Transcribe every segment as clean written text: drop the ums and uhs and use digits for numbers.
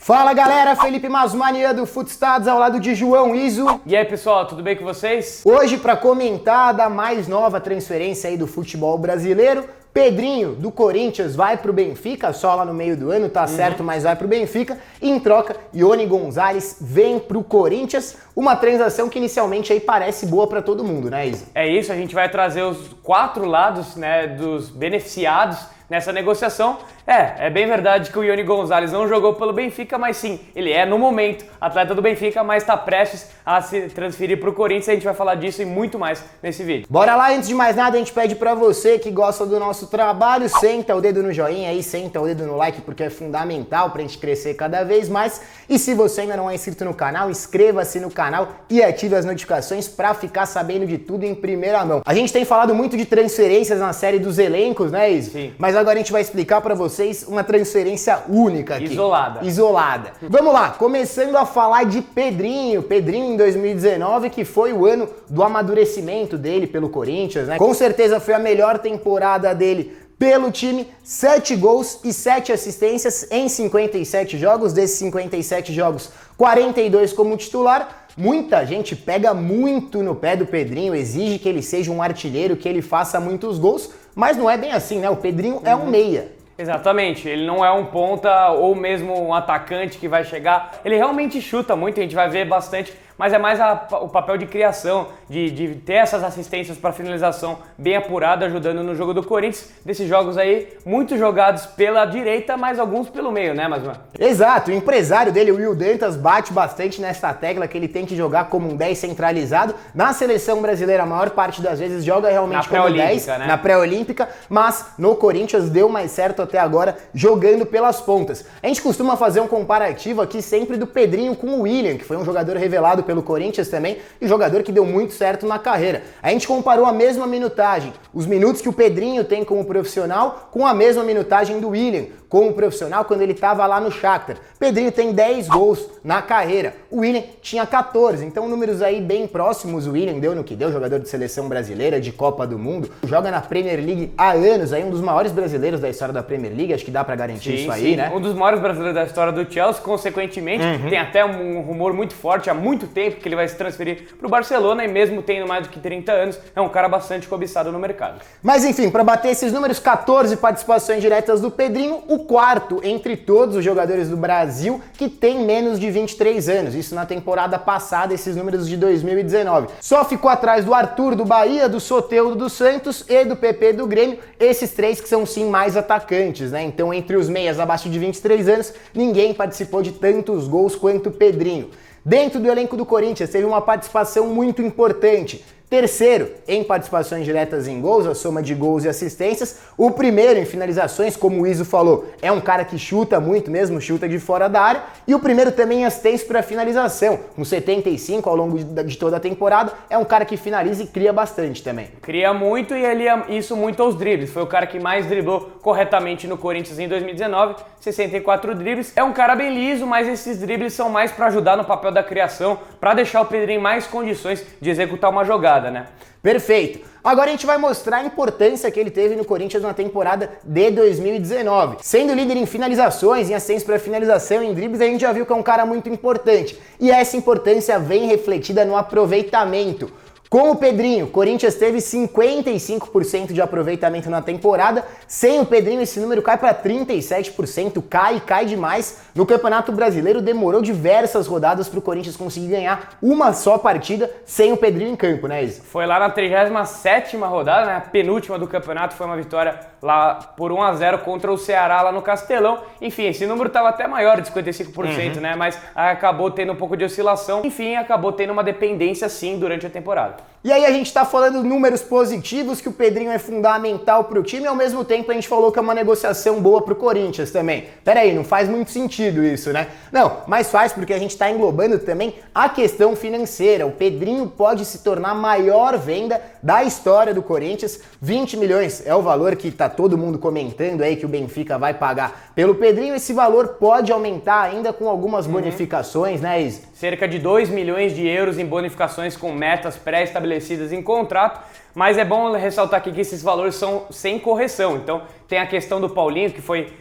Fala galera, Felipe Masmania do Footstats ao lado de João Iso. E aí pessoal, tudo bem com vocês? Hoje para comentar da mais nova transferência aí do futebol brasileiro, Pedrinho do Corinthians vai pro Benfica, só lá no meio do ano, tá certo, mas vai pro Benfica. E em troca, Ione Gonzalez vem pro Corinthians, uma transação que inicialmente aí parece boa para todo mundo, né, Iso? É isso, a gente vai trazer os quatro lados, né, dos beneficiados nessa negociação. É bem verdade que o Ione Gonzalez não jogou pelo Benfica, mas sim, ele é no momento atleta do Benfica, mas está prestes a se transferir para o Corinthians. A gente vai falar disso e muito mais nesse vídeo. Bora lá, antes de mais nada a gente pede para você que gosta do nosso trabalho, senta o dedo no joinha aí, senta o dedo no like, porque é fundamental para a gente crescer cada vez mais. E se você ainda não é inscrito no canal, inscreva-se no canal e ative as notificações para ficar sabendo de tudo em primeira mão. A gente tem falado muito de transferências na série dos elencos, né, Izzy? Sim. Mas agora a gente vai explicar para vocês uma transferência única aqui. Isolada. Vamos lá, começando a falar de Pedrinho. Pedrinho em 2019, que foi o ano do amadurecimento dele pelo Corinthians, né? Com certeza foi a melhor temporada dele pelo time, 7 gols e 7 assistências em 57 jogos. Desses 57 jogos, 42 como titular. Muita gente pega muito no pé do Pedrinho, exige que ele seja um artilheiro, que ele faça muitos gols, mas não é bem assim, né? O Pedrinho é um meia. Exatamente, ele não é um ponta ou mesmo um atacante que vai chegar, ele realmente chuta muito, a gente vai ver bastante, mas é mais o papel de criação, de ter essas assistências para finalização bem apurada, ajudando no jogo do Corinthians. Desses jogos aí, muitos jogados pela direita, mas alguns pelo meio, né, Masman? Exato, o empresário dele, o Will Dantas, bate bastante nessa tecla que ele tem que jogar como um 10 centralizado. Na seleção brasileira, a maior parte das vezes joga realmente como 10, né? Na pré-olímpica, mas no Corinthians deu mais certo até agora jogando pelas pontas. A gente costuma fazer um comparativo aqui sempre do Pedrinho com o William, que foi um jogador revelado pelo Corinthians também, e jogador que deu muito certo na carreira. A gente comparou a mesma minutagem, os minutos que o Pedrinho tem como profissional, com a mesma minutagem do William como profissional quando ele estava lá no Shakhtar. Pedrinho tem 10 gols na carreira, o William tinha 14, então números aí bem próximos. O William deu no que deu, jogador de seleção brasileira, de Copa do Mundo, joga na Premier League há anos, aí um dos maiores brasileiros da história da Premier League, acho que dá pra garantir isso aí, né? Um dos maiores brasileiros da história do Chelsea, consequentemente, tem até um rumor muito forte há muito tempo que ele vai se transferir pro Barcelona, e mesmo tendo mais do que 30 anos, é um cara bastante cobiçado no mercado. Mas enfim, para bater esses números, 14 participações diretas do Pedrinho, o quarto entre todos os jogadores do Brasil que tem menos de 23 anos, isso na temporada passada, esses números de 2019. Só ficou atrás do Arthur do Bahia, do Soteldo do Santos e do PP do Grêmio, esses três que são sim mais atacantes, né? Então entre os meias abaixo de 23 anos, ninguém participou de tantos gols quanto o Pedrinho. Dentro do elenco do Corinthians teve uma participação muito importante. Terceiro em participações diretas em gols, a soma de gols e assistências. O primeiro em finalizações, como o Iso falou, é um cara que chuta muito mesmo, chuta de fora da área. E o primeiro também em assistência para finalização, com 75 ao longo de toda a temporada. É um cara que finaliza e cria bastante também. Cria muito e ele isso muito aos dribles. Foi o cara que mais driblou corretamente no Corinthians em 2019, 64 dribles. É um cara bem liso, mas esses dribles são mais para ajudar no papel da criação, para deixar o Pedrinho em mais condições de executar uma jogada, né? Perfeito. Agora a gente vai mostrar a importância que ele teve no Corinthians na temporada de 2019. Sendo líder em finalizações, em assistências para finalização, em dribles, a gente já viu que é um cara muito importante. E essa importância vem refletida no aproveitamento. Com o Pedrinho, o Corinthians teve 55% de aproveitamento na temporada. Sem o Pedrinho, esse número cai para 37%, cai demais. No Campeonato Brasileiro, demorou diversas rodadas para o Corinthians conseguir ganhar uma só partida sem o Pedrinho em campo, né, Isa? Foi lá na 37ª rodada, né, a penúltima do campeonato, foi uma vitória lá por 1-0 contra o Ceará lá no Castelão. Enfim, esse número estava até maior de 55%, né, mas acabou tendo um pouco de oscilação. Enfim, acabou tendo uma dependência sim durante a temporada. E aí a gente tá falando números positivos, que o Pedrinho é fundamental pro time, e ao mesmo tempo a gente falou que é uma negociação boa pro Corinthians também. Pera aí, não faz muito sentido isso, né? Não, mas faz porque a gente tá englobando também a questão financeira. O Pedrinho pode se tornar a maior venda da história do Corinthians. 20 milhões é o valor que tá todo mundo comentando aí que o Benfica vai pagar pelo Pedrinho, esse valor pode aumentar ainda com algumas bonificações, né, Izzy? Cerca de 2 milhões de euros em bonificações com metas pré-estabelecidas em contrato, mas é bom ressaltar aqui que esses valores são sem correção. Então tem a questão do Paulinho, que foi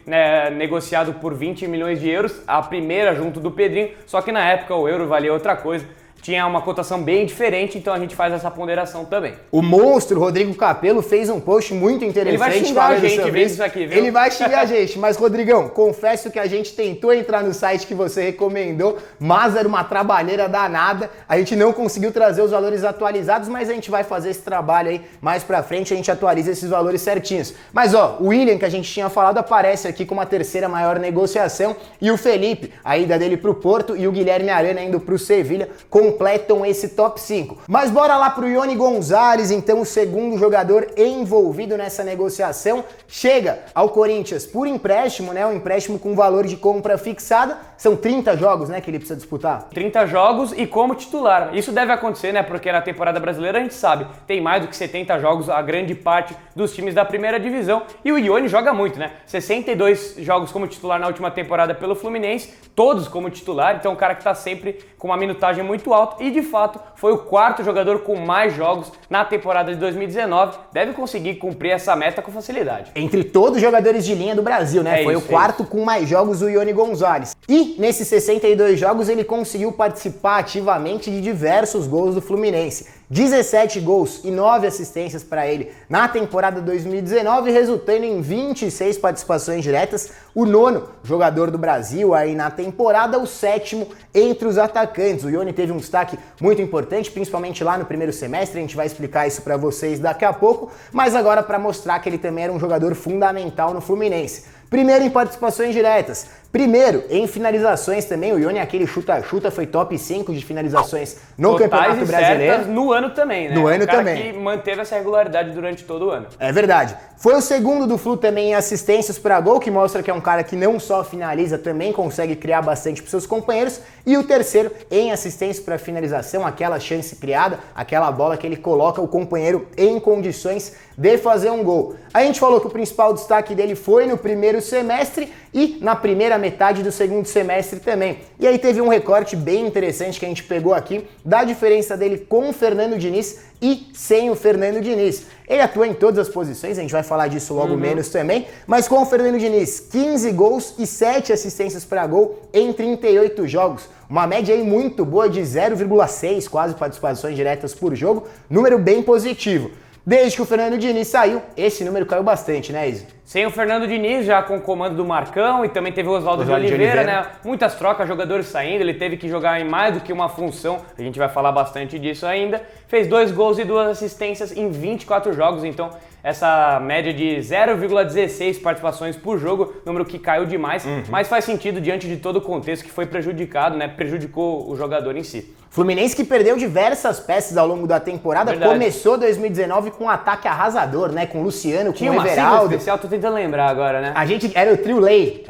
negociado por 20 milhões de euros, a primeira junto do Pedrinho, só que na época o euro valia outra coisa. Tinha uma cotação bem diferente, então a gente faz essa ponderação também. O monstro Rodrigo Capello fez um post muito interessante. Ele vai xingar a gente vendo isso aqui, viu? Ele vai xingar a gente, mas Rodrigão, confesso que a gente tentou entrar no site que você recomendou, mas era uma trabalheira danada. A gente não conseguiu trazer os valores atualizados, mas a gente vai fazer esse trabalho aí mais pra frente, a gente atualiza esses valores certinhos. Mas ó, o William, que a gente tinha falado, aparece aqui como a terceira maior negociação, e o Felipe, a ida dele pro Porto, e o Guilherme Arana indo pro Sevilha, completam esse top 5. Mas bora lá pro Ione Gonzalez, então o segundo jogador envolvido nessa negociação, chega ao Corinthians por empréstimo, né? Um empréstimo com valor de compra fixada. São 30 jogos, né, que ele precisa disputar? 30 jogos e como titular. Isso deve acontecer, né? Porque na temporada brasileira a gente sabe, tem mais do que 70 jogos a grande parte dos times da primeira divisão. E o Ione joga muito, né? 62 jogos como titular na última temporada pelo Fluminense, todos como titular. Então um cara que tá sempre com uma minutagem muito alta. E de fato foi o quarto jogador com mais jogos na temporada de 2019, deve conseguir cumprir essa meta com facilidade. Entre todos os jogadores de linha do Brasil, né? Foi o quarto com mais jogos o Ione Gonzalez. E nesses 62 jogos ele conseguiu participar ativamente de diversos gols do Fluminense. 17 gols e 9 assistências para ele na temporada 2019, resultando em 26 participações diretas, o nono jogador do Brasil aí na temporada, o sétimo entre os atacantes. O Ione teve um destaque muito importante, principalmente lá no primeiro semestre, a gente vai explicar isso para vocês daqui a pouco, mas agora para mostrar que ele também era um jogador fundamental no Fluminense. Primeiro em participações diretas, primeiro em finalizações também, o Ione, aquele chuta-chuta, foi top 5 de finalizações no Totais Campeonato Brasileiro. No ano também, né? No ano também. Que manteve essa regularidade durante todo o ano. É verdade. Foi o segundo do Flu também em assistências para gol, que mostra que é um cara que não só finaliza, também consegue criar bastante para seus companheiros. E o terceiro em assistência para finalização, aquela chance criada, aquela bola que ele coloca o companheiro em condições de fazer um gol. A gente falou que o principal destaque dele foi no primeiro semestre e na primeira metade do segundo semestre também. E aí teve um recorte bem interessante que a gente pegou aqui da diferença dele com o Fernando Diniz e sem o Fernando Diniz. Ele atua em todas as posições, a gente vai falar disso logo menos também, mas com o Fernando Diniz, 15 gols e 7 assistências para gol em 38 jogos. Uma média aí muito boa de 0,6 quase participações diretas por jogo, número bem positivo. Desde que o Fernando Diniz saiu, esse número caiu bastante, né, Izzy? Sem o Fernando Diniz, já com o comando do Marcão, e também teve o Oswaldo de Oliveira, né? Muitas trocas, jogadores saindo, ele teve que jogar em mais do que uma função, a gente vai falar bastante disso ainda. Fez 2 gols e 2 assistências em 24 jogos, então essa média de 0,16 participações por jogo, número que caiu demais, mas faz sentido diante de todo o contexto que foi prejudicado, né? Prejudicou o jogador em si. Fluminense que perdeu diversas peças ao longo da temporada. Verdade. Começou 2019 com um ataque arrasador, né? Com o Luciano, com o Everaldo. Especial, tô tentando lembrar agora, né? A gente era o trio Lei,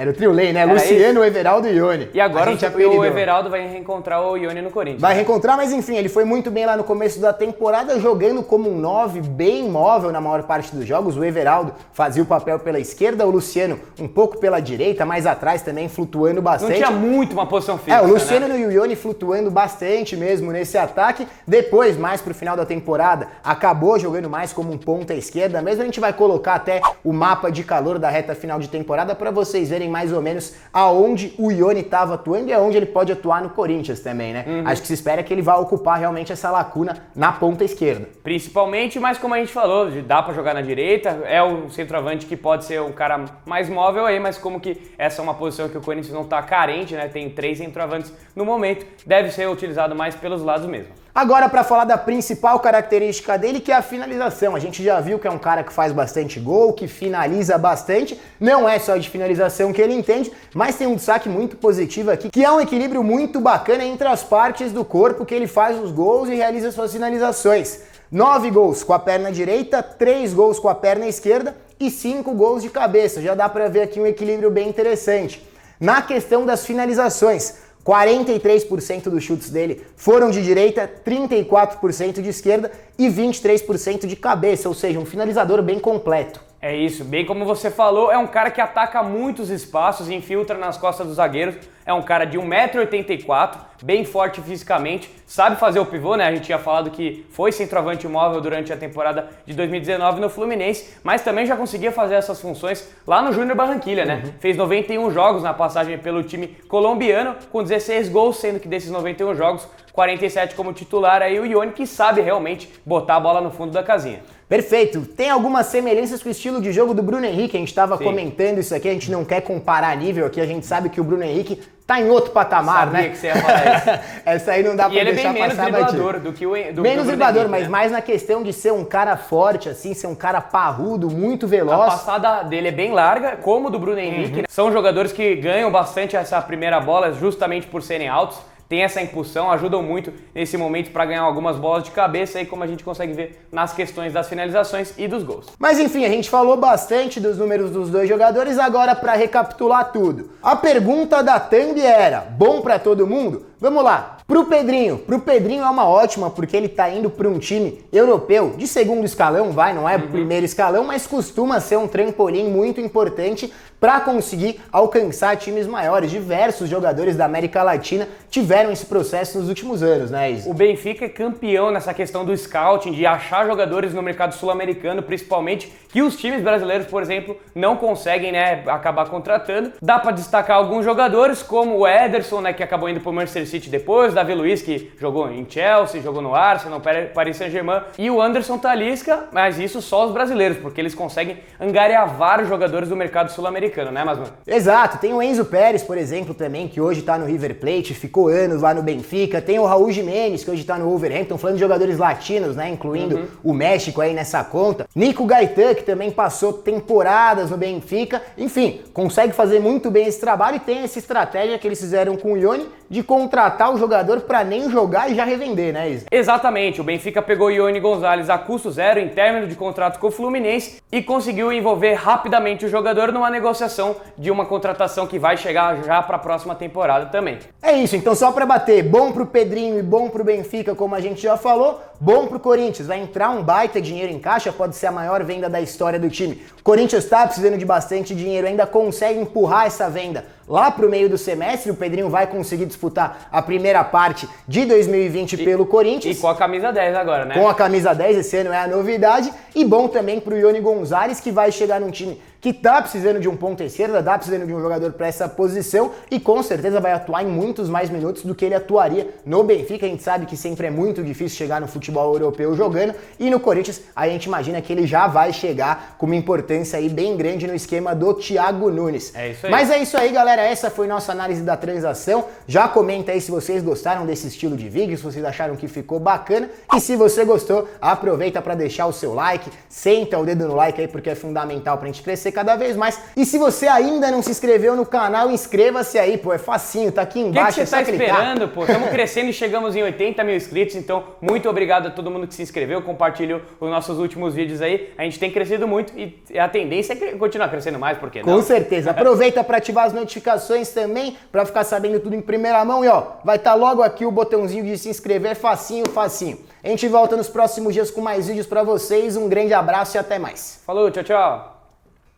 né? Era Luciano, o Everaldo e o Ione. E agora o Everaldo vai reencontrar o Ione no Corinthians. Vai reencontrar, mas enfim, ele foi muito bem lá no começo da temporada, jogando como um 9, bem móvel na maior parte dos jogos. O Everaldo fazia o papel pela esquerda, o Luciano um pouco pela direita, mais atrás também, flutuando bastante. Não tinha muito uma posição fixa, o Luciano, né? E o Ione flutuando bastante mesmo nesse ataque. Depois, mais pro final da temporada, acabou jogando mais como um ponta esquerda mesmo. A gente vai colocar até o mapa de calor da reta final de temporada para vocês verem mais ou menos aonde o Ione estava atuando e aonde ele pode atuar no Corinthians também, né? Acho que se espera que ele vá ocupar realmente essa lacuna na ponta esquerda. Principalmente, mas como a gente falou, dá para jogar na direita, é um centroavante que pode ser um cara mais móvel aí, mas como que essa é uma posição que o Corinthians não tá carente, né? Tem 3 centroavantes no momento, deve ser utilizado mais pelos lados mesmo. Agora, para falar da principal característica dele, que é a finalização. A gente já viu que é um cara que faz bastante gol, que finaliza bastante. Não é só de finalização que ele entende, mas tem um destaque muito positivo aqui, que é um equilíbrio muito bacana entre as partes do corpo que ele faz os gols e realiza suas finalizações. 9 gols com a perna direita, 3 gols com a perna esquerda e 5 gols de cabeça. Já dá para ver aqui um equilíbrio bem interessante. Na questão das finalizações, 43% dos chutes dele foram de direita, 34% de esquerda e 23% de cabeça, ou seja, um finalizador bem completo. É isso, bem como você falou, é um cara que ataca muitos espaços, infiltra nas costas dos zagueiros, é um cara de 1,84 m, bem forte fisicamente, sabe fazer o pivô, né? A gente tinha falado que foi centroavante móvel durante a temporada de 2019 no Fluminense, mas também já conseguia fazer essas funções lá no Júnior Barranquilla, né? Fez 91 jogos na passagem pelo time colombiano, com 16 gols, sendo que desses 91 jogos, 47 como titular, aí o Ione que sabe realmente botar a bola no fundo da casinha. Perfeito. Tem algumas semelhanças com o estilo de jogo do Bruno Henrique, a gente estava comentando isso aqui, a gente não quer comparar nível aqui, a gente sabe que o Bruno Henrique tá em outro patamar, Sabia né? que você ia falar isso. Essa aí não dá pra deixar passar batido. E ele é bem menos driblador do que o menos driblador, mas mais na questão de ser um cara forte, assim, ser um cara parrudo, muito veloz. A passada dele é bem larga, como do Bruno Henrique, né? São jogadores que ganham bastante essa primeira bola justamente por serem altos. Tem essa impulsão, ajudam muito nesse momento para ganhar algumas bolas de cabeça, aí como a gente consegue ver nas questões das finalizações e dos gols. Mas enfim, a gente falou bastante dos números dos dois jogadores, agora para recapitular tudo. A pergunta da Thumb era: bom para todo mundo? Vamos lá. Pro Pedrinho é uma ótima, porque ele tá indo para um time europeu de segundo escalão, não é primeiro escalão, mas costuma ser um trampolim muito importante para conseguir alcançar times maiores. Diversos jogadores da América Latina tiveram esse processo nos últimos anos, né, Isa? O Benfica é campeão nessa questão do scouting, de achar jogadores no mercado sul-americano, principalmente, que os times brasileiros, por exemplo, não conseguem, né, acabar contratando. Dá para destacar alguns jogadores, como o Ederson, né, que acabou indo pro Manchester City depois, Davi Luiz, que jogou em Chelsea, jogou no Arsenal, Paris Saint-Germain, e o Anderson Talisca, mas isso só os brasileiros, porque eles conseguem angariar vários jogadores do mercado sul-americano, né, Masman? Exato, tem o Enzo Pérez, por exemplo, também, que hoje tá no River Plate, ficou anos lá no Benfica, tem o Raul Jimenez, que hoje tá no Wolverhampton, falando de jogadores latinos, né, incluindo o México aí nessa conta. Nico Gaetan, que também passou temporadas no Benfica, enfim, consegue fazer muito bem esse trabalho e tem essa estratégia que eles fizeram com o Ione de contratar o jogador para nem jogar e já revender, né, Isa? Exatamente, o Benfica pegou o Ione Gonzalez a custo zero em término de contrato com o Fluminense e conseguiu envolver rapidamente o jogador numa negociação de uma contratação que vai chegar já para a próxima temporada também. É isso, então só para bater, bom pro Pedrinho e bom pro Benfica, como a gente já falou, bom pro Corinthians, vai entrar um baita dinheiro em caixa, pode ser a maior venda da história do time. O Corinthians tá precisando de bastante dinheiro, ainda consegue empurrar essa venda lá pro meio do semestre, o Pedrinho vai conseguir disputar a primeira parte de 2020 pelo Corinthians. E com a camisa 10 agora, né? Com a camisa 10, esse ano é a novidade. E bom também pro Ione Gonzalez, que vai chegar num time que tá precisando de um ponta esquerda, tá precisando de um jogador para essa posição e com certeza vai atuar em muitos mais minutos do que ele atuaria no Benfica. A gente sabe que sempre é muito difícil chegar no futebol europeu jogando e no Corinthians a gente imagina que ele já vai chegar com uma importância aí bem grande no esquema do Thiago Nunes. É isso aí. Mas é isso aí, galera. Essa foi nossa análise da transação. Já comenta aí se vocês gostaram desse estilo de vídeo, se vocês acharam que ficou bacana. E se você gostou, aproveita para deixar o seu like, senta o dedo no like aí porque é fundamental pra gente crescer cada vez mais. E se você ainda não se inscreveu no canal, inscreva-se aí, pô, é facinho, tá aqui embaixo. O que você tá esperando, pô? Estamos crescendo e chegamos em 80 mil inscritos, então muito obrigado a todo mundo que se inscreveu, compartilhou os nossos últimos vídeos aí. A gente tem crescido muito e a tendência é continuar crescendo mais, por que não? Com certeza. Aproveita para ativar as notificações também, para ficar sabendo tudo em primeira mão e ó, vai estar logo aqui o botãozinho de se inscrever, facinho, facinho. A gente volta nos próximos dias com mais vídeos para vocês. Um grande abraço e até mais. Falou, tchau, tchau.